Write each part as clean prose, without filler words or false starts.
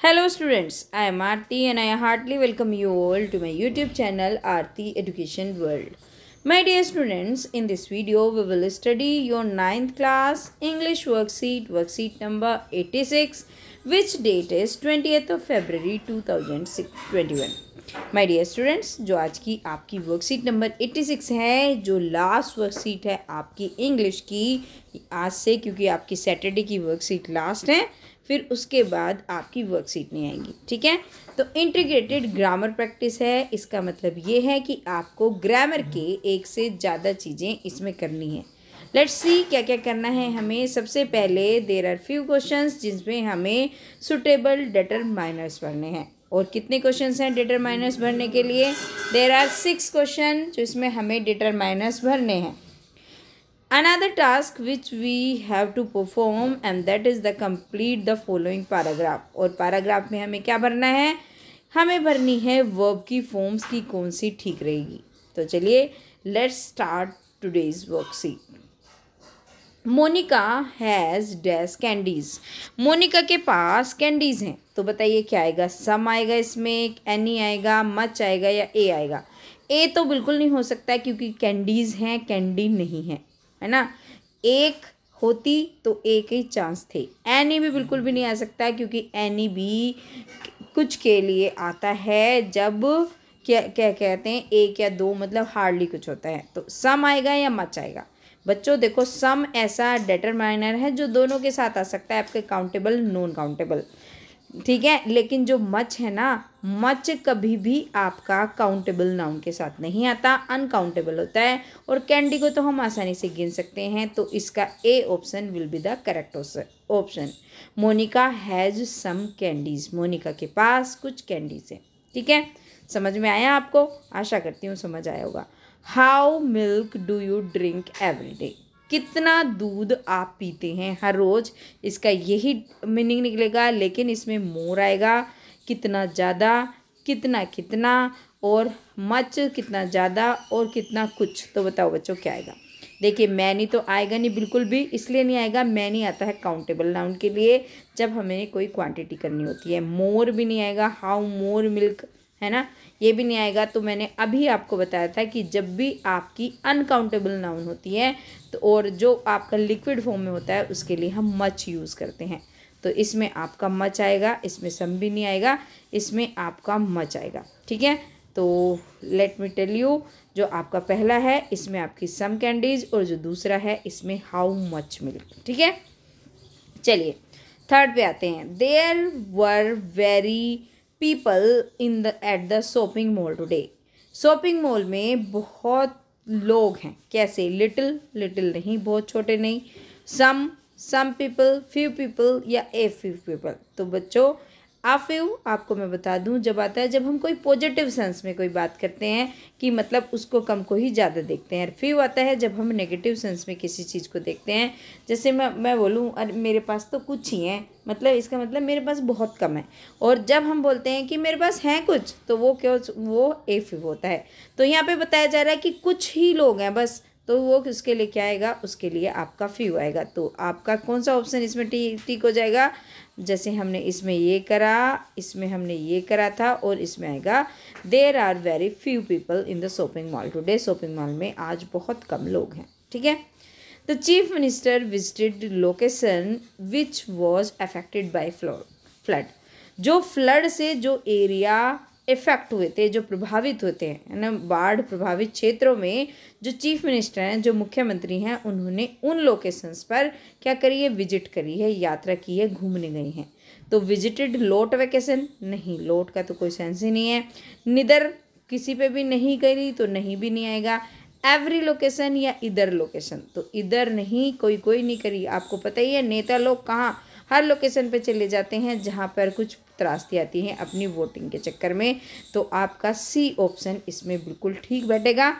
Hello students, I am Aarti and I heartily welcome you all to my YouTube channel Aarti Education World. My dear students, in this video we will study your 9th class English worksheet number 86, which date is 20th of February 2021. My dear students, जो आज की आपकी worksheet number 86 है, जो last worksheet है आपकी English की आज से, क्योंकि आपकी सैटरडे की वर्कशीट लास्ट है, फिर उसके बाद आपकी वर्कशीट नहीं आएगी। ठीक है, तो इंटीग्रेटेड ग्रामर प्रैक्टिस है। इसका मतलब ये है कि आपको ग्रामर के एक से ज़्यादा चीज़ें इसमें करनी है। लेट्स सी क्या क्या करना है हमें। सबसे पहले देयर आर फ्यू क्वेश्चंस जिसमें हमें सुटेबल डिटरमाइनर्स पढ़ने हैं। और कितने क्वेश्चंस हैं डिटरमाइनर्स भरने के लिए? देयर आर 6 क्वेश्चन जो इसमें हमें डिटरमाइनर्स भरने हैं। Another task which we have to perform and that is the complete the following paragraph। और पैराग्राफ में हमें क्या भरना है? हमें भरनी है वर्ब की फॉर्म्स की कौन सी ठीक रहेगी। तो चलिए let's start today's worksheet. Monica has dash candies. Monica के पास कैंडीज़ हैं। तो बताइए क्या आएगा? सम आएगा, इसमें एनी आएगा, मच आएगा या ए आएगा? ए तो बिल्कुल नहीं हो सकता क्योंकि कैंडीज़ हैं, कैंडी नहीं है, है ना। एक होती तो एक ही चांस थे। एनी भी बिल्कुल भी नहीं आ सकता क्योंकि एनी भी कुछ के लिए आता है जब क्या क्या कहते हैं, एक या दो, मतलब हार्डली कुछ होता है। तो सम आएगा या मच आएगा? बच्चों देखो, सम ऐसा डिटरमाइनर है जो दोनों के साथ आ सकता है, आपके काउंटेबल नॉन काउंटेबल। ठीक है, लेकिन जो मच है ना, मच कभी भी आपका काउंटेबल नाउन के साथ नहीं आता, अनकाउंटेबल होता है। और कैंडी को तो हम आसानी से गिन सकते हैं, तो इसका A option will be the correct option. Monica has some candies. Monica के पास कुछ कैंडीज हैं। ठीक है, समझ में आया आपको? आशा करती हूँ समझ आया होगा। How milk do you drink every day. कितना दूध आप पीते हैं हर रोज़, इसका यही मीनिंग निकलेगा, लेकिन इसमें मोर आएगा, कितना ज़्यादा, कितना कितना, और मच कितना ज़्यादा, और कितना कुछ। तो बताओ बच्चों क्या आएगा? देखिए मैनी तो आएगा नहीं, बिल्कुल भी इसलिए नहीं आएगा, मैनी आता है काउंटेबल नाउन के लिए जब हमें कोई क्वांटिटी करनी होती है। मोर भी नहीं आएगा, हाउ मोर मिल्क, है ना, ये भी नहीं आएगा। तो मैंने अभी आपको बताया था कि जब भी आपकी अनकाउंटेबल नाउन होती है तो और जो आपका लिक्विड फॉर्म में होता है उसके लिए हम मच यूज़ करते हैं। तो इसमें आपका मच आएगा, इसमें सम भी नहीं आएगा, इसमें आपका मच आएगा। ठीक है, तो लेट मी टेल यू, जो आपका पहला है इसमें आपकी सम कैंडीज, और जो दूसरा है इसमें हाउ मच मिल्क। ठीक है, चलिए थर्ड पे आते हैं। There were very people in the at the shopping mall today. Shopping mall में बहुत लोग हैं। कैसे? लिटिल, लिटिल नहीं, बहुत छोटे नहीं, सम पीपल, फ्यू पीपल या ए फ्यू पीपल। तो बच्चों आ फ्यू आपको मैं बता दूं जब आता है जब हम कोई पॉजिटिव सेंस में कोई बात करते हैं कि मतलब उसको कम को ही ज़्यादा देखते हैं। फ्यू आता है जब हम नेगेटिव सेंस में किसी चीज़ को देखते हैं। जैसे मैं बोलूँ अरे मेरे पास तो कुछ ही है, मतलब इसका मतलब मेरे पास बहुत कम है। और जब हम बोलते हैं कि मेरे पास है कुछ, तो वो क्या, वो ए फ्यू होता है। तो यहाँ पे बताया जा रहा है कि कुछ ही लोग हैं बस, तो वो उसके लिए क्या आएगा? उसके लिए आपका फ्यू आएगा। तो आपका कौन सा ऑप्शन इसमें ठीक हो जाएगा? जैसे हमने इसमें ये करा, इसमें हमने ये करा था, और इसमें आएगा there are very few people in the shopping mall today. Shopping mall में आज बहुत कम लोग हैं। ठीक है, the chief minister visited location which was affected by flood. जो फ्लड से जो एरिया इफेक्ट हुए थे, जो प्रभावित होते हैं, है ना, बाढ़ प्रभावित क्षेत्रों में जो चीफ मिनिस्टर हैं, जो मुख्यमंत्री हैं, उन्होंने उन लोकेशंस पर क्या करी है? विजिट करी है, यात्रा की है, घूमने गई हैं। तो विजिटेड लोट वेकेशन नहीं, लोट का तो कोई सेंस ही नहीं है। निदर किसी पे भी नहीं करी तो नहीं भी नहीं आएगा। एवरी लोकेशन या इधर लोकेशन, तो इधर नहीं, कोई कोई नहीं करी। आपको पता ही है नेता लोग कहाँ हर लोकेशन पे चले जाते हैं जहाँ पर कुछ त्रासदी आती है अपनी वोटिंग के चक्कर में। तो आपका सी ऑप्शन इसमें बिल्कुल ठीक बैठेगा।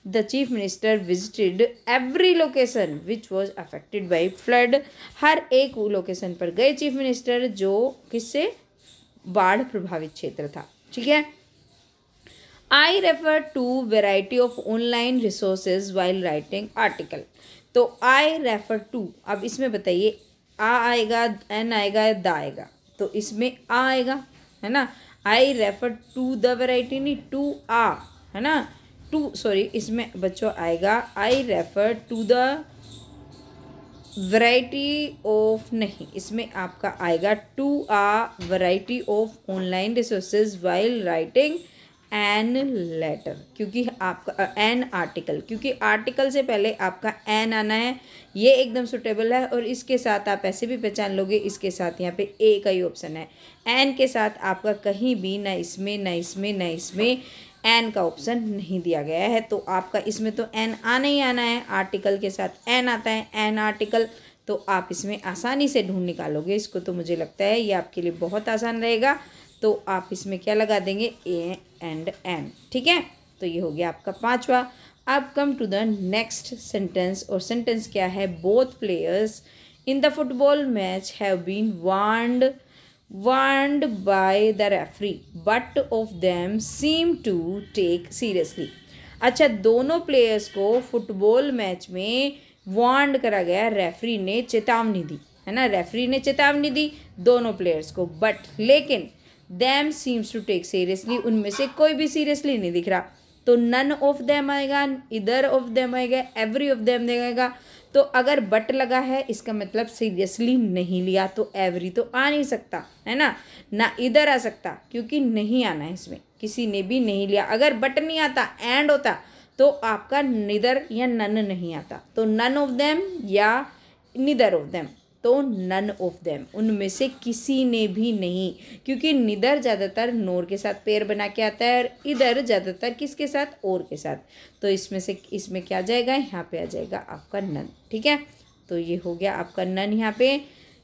The chief minister visited every location which was affected by flood. हर एक लोकेशन पर गए चीफ मिनिस्टर जो किससे? बाढ़ प्रभावित क्षेत्र था। ठीक है, I refer to variety of online resources while writing article. तो आई रेफर टू, अब इसमें बताइए आ आएगा, एन आएगा, द आएगा? तो इसमें आ आएगा, है ना। I refer to the variety, नहीं टू आ, है ना, टू सॉरी, इसमें बच्चों आएगा I refer to the variety of, नहीं, इसमें आपका आएगा to a variety of online resources while writing an letter, क्योंकि आपका एन आर्टिकल, क्योंकि आर्टिकल से पहले आपका एन आना है, ये एकदम सुटेबल है। और इसके साथ आप ऐसे भी पहचान लोगे, इसके साथ यहाँ पे ए का ही ऑप्शन है, एन के साथ आपका कहीं भी ना इसमें ना इसमें ना इसमें एन का ऑप्शन नहीं दिया गया है। तो आपका इसमें तो एन आना ही आना है, आर्टिकल के साथ एन आता है, एन आर्टिकल, तो आप इसमें आसानी से ढूंढ निकालोगे इसको। तो मुझे लगता है ये आपके लिए बहुत आसान रहेगा। तो आप इसमें क्या लगा देंगे, ए एंड एन, ठीक है। तो ये हो गया आपका पांचवा। अब come to the next sentence, और सेंटेंस क्या है, both players in the football match have been warned by the referee but of them seem to take seriously। अच्छा, दोनों प्लेयर्स को फुटबॉल मैच में वार्न करा गया, रेफरी ने चेतावनी दी, है ना, रेफरी ने चेतावनी दी दोनों प्लेयर्स को, बट लेकिन them seems to take seriously, उनमें से कोई भी सीरियसली नहीं दिख रहा। तो none of them आएगा, either of them आएगा, every of them देगा। तो अगर बट लगा है इसका मतलब सीरियसली नहीं लिया, तो एवरी तो आ नहीं सकता, है ना, ना इधर आ सकता, क्योंकि नहीं आना है, इसमें किसी ने भी नहीं लिया। अगर बट नहीं आता, एंड होता, तो आपका निदर या नन नहीं आता, तो नन ऑफ देम या निदर ऑफ देम, तो नन ऑफ देम, उनमें से किसी ने भी नहीं, क्योंकि निदर ज़्यादातर नोर के साथ पेयर बना के आता है और इधर ज़्यादातर किसके साथ, और के साथ। तो इसमें क्या आ जाएगा, यहाँ पे आ जाएगा आपका नन, ठीक है। तो ये हो गया आपका नन, यहाँ पे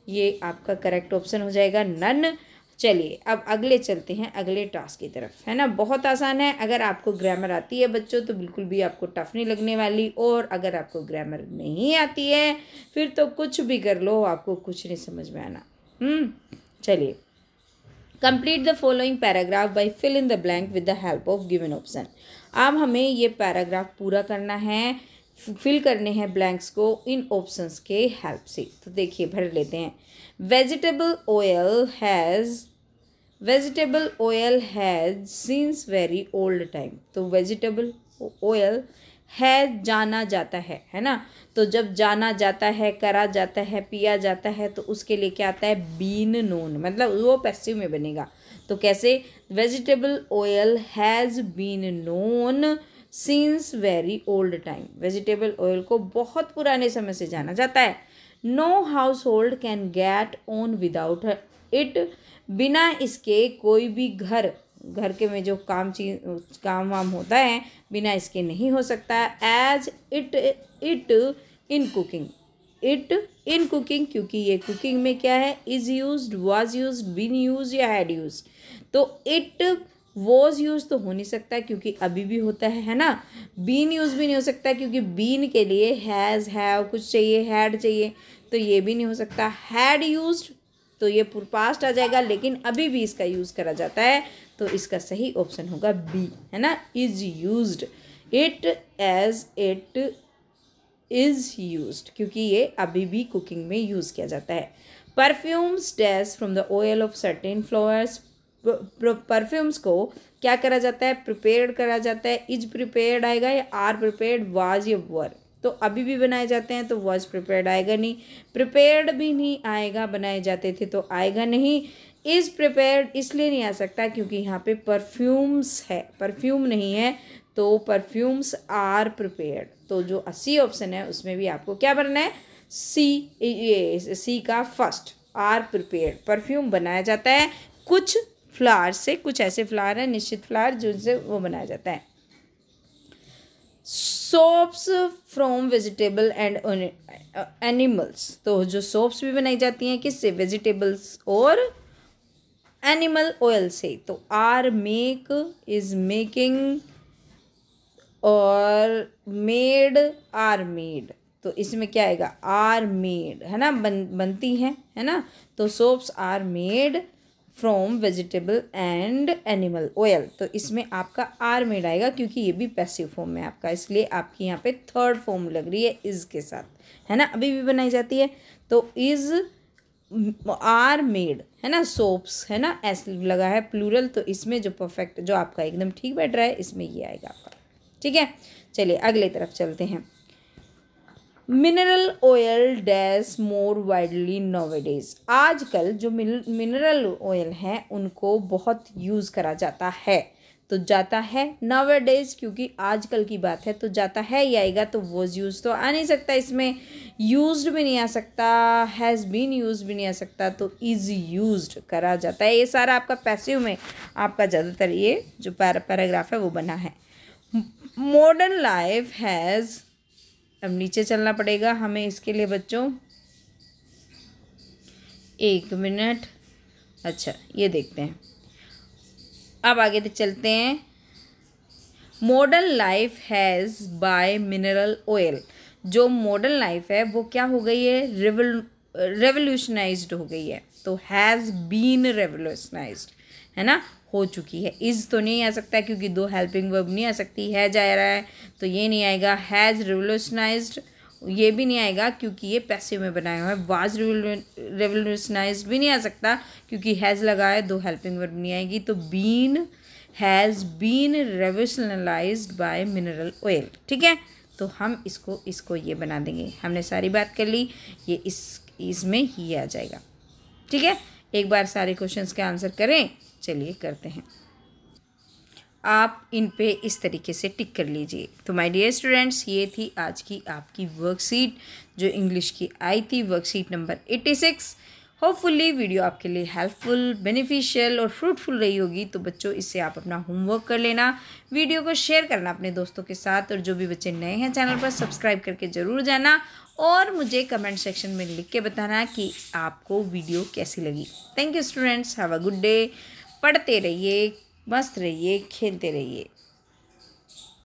ये आपका करेक्ट ऑप्शन हो जाएगा नन। चलिए अब अगले चलते हैं, अगले टास्क की तरफ, है ना। बहुत आसान है, अगर आपको ग्रामर आती है बच्चों तो बिल्कुल भी आपको टफ नहीं लगने वाली, और अगर आपको ग्रामर नहीं आती है फिर तो कुछ भी कर लो, आपको कुछ नहीं समझ में आना। चलिए, complete the following paragraph by fill in the blank with the help of given option. अब हमें ये पैराग्राफ पूरा करना है, फिल करने हैं ब्लैंक्स को इन ऑप्शंस के हेल्प से। तो देखिए, भर लेते हैं। Vegetable oil has since very old time. तो वेजिटेबल ऑयल है जाना जाता है ना। तो जब जाना जाता है, करा जाता है, पिया जाता है, तो उसके लिए क्या आता है, बीन नोन, मतलब वो पैसिव में बनेगा। तो कैसे, vegetable oil has been known since very old time, vegetable oil को बहुत पुराने समय से जाना जाता है। No household can get on without it, बिना इसके कोई भी घर के में जो काम वाम होता है बिना इसके नहीं हो सकता। एज इट इन कुकिंग, क्योंकि ये कुकिंग में क्या है, is used, was used, been used या हैड यूज्ड। तो इट वॉज यूज तो हो नहीं सकता क्योंकि अभी भी होता है ना। बीन यूज भी नहीं हो सकता क्योंकि बीन के लिए हैज़, हैव कुछ चाहिए, हैड चाहिए, तो ये भी नहीं हो सकता। हैड यूज्ड तो ये पास्ट आ जाएगा, लेकिन अभी भी इसका यूज़ करा जाता है, तो इसका सही ऑप्शन होगा बी, है ना, is used. It as it is used, क्योंकि ये अभी भी कुकिंग में यूज़ किया जाता है। Perfumes dash from the oil of certain flowers, perfumes को क्या करा जाता है, प्रिपेयर्ड करा जाता है। इज प्रिपेयर्ड आएगा या आर प्रिपेयर्ड, वाज या वर, तो अभी भी बनाए जाते हैं तो वाज प्रिपेयर्ड आएगा नहीं, प्रिपेयर्ड भी नहीं आएगा, बनाए जाते थे तो आएगा नहीं। इज़ प्रिपेयर्ड इसलिए नहीं आ सकता क्योंकि यहाँ पे परफ्यूम्स है, परफ्यूम नहीं है, तो परफ्यूम्स आर प्रिपेयर्ड। तो जो सी ऑप्शन है उसमें भी आपको क्या भरना है, सी का फर्स्ट, आर प्रिपेयर्ड। परफ्यूम बनाया जाता है कुछ फ्लावर से, कुछ ऐसे फ्लावर हैं, निश्चित फ्लावर जिनसे वो बनाया जाता है। Soaps from vegetable and animals, तो जो सोप्स भी बनाई जाती हैं किससे, वेजिटेबल्स और एनिमल ऑयल से। तो आर मेक, इज मेकिंग, और मेड, आर मेड, तो इसमें क्या आएगा, आर मेड, है ना, बनती हैं, है ना। तो soaps are made from vegetable and animal oil, तो इसमें आपका आर मेड आएगा क्योंकि ये भी पैसिव फॉर्म में आपका, इसलिए आपकी यहाँ पे थर्ड फॉर्म लग रही है इज़ के साथ, है ना, अभी भी बनाई जाती है। तो इज़ आर मेड, है ना, सोप्स, है ना, एस लगा है प्लूरल, तो इसमें जो परफेक्ट जो आपका एकदम ठीक बैठ रहा है इसमें ये आएगा आपका। ठीक है, चलिए अगले तरफ चलते हैं। Mineral oil dash more widely nowadays. आजकल जो मिनरल ऑयल हैं उनको बहुत यूज़ करा जाता है, तो जाता है नोवेडेज, क्योंकि आजकल की बात है तो जाता है ही आएगा, तो वॉज यूज तो आ नहीं सकता, इसमें यूज्ड भी नहीं आ सकता, हैज़ बीन यूज भी नहीं आ सकता, तो इज़ यूज्ड करा जाता है। ये सारा आपका पैसिव में आपका ज़्यादातर ये जो पैराग्राफ है वो बना है। मॉडर्न लाइफ हैज़, अब नीचे चलना पड़ेगा हमें इसके लिए बच्चों, एक मिनट, अच्छा ये देखते हैं, अब आगे चलते हैं। Modern life has buy mineral oil. जो मॉडर्न लाइफ है वो क्या हो गई है, रेवोल्यूशनाइज्ड हो गई है, तो हैज़ बीन रेवोल्यूशनाइज्ड, है ना, हो चुकी है। इज़ तो नहीं आ सकता क्योंकि दो हेल्पिंग वर्ब नहीं आ सकती, है जा रहा है तो ये नहीं आएगा। हैज़ रेवोल्यूशनाइज्ड ये भी नहीं आएगा क्योंकि ये पैसिव में बनाया हुआ है। वाज रेवोल्यूशनाइज्ड भी नहीं आ सकता क्योंकि हैज़ लगा है, दो हेल्पिंग वर्ब नहीं आएगी, तो been has been revolutionalised by mineral oil. ठीक है, तो हम इसको ये बना देंगे। हमने सारी बात कर ली, ये इसमें ही आ जाएगा। ठीक है, एक बार सारे क्वेश्चंस के आंसर करें, चलिए करते हैं। आप इन पे इस तरीके से टिक कर लीजिए। तो माय डियर स्टूडेंट्स, ये थी आज की आपकी वर्कशीट जो इंग्लिश की आई थी, वर्कशीट नंबर 86। होपफुली वीडियो आपके लिए हेल्पफुल, बेनिफिशियल और फ्रूटफुल रही होगी। तो बच्चों इससे आप अपना होमवर्क कर लेना, वीडियो को शेयर करना अपने दोस्तों के साथ, और जो भी बच्चे नए हैं चैनल पर सब्सक्राइब करके ज़रूर जाना, और मुझे कमेंट सेक्शन में लिख के बताना कि आपको वीडियो कैसी लगी। Thank you students, have a good day. पढ़ते रहिए, मस्त रहिए, खेलते रहिए।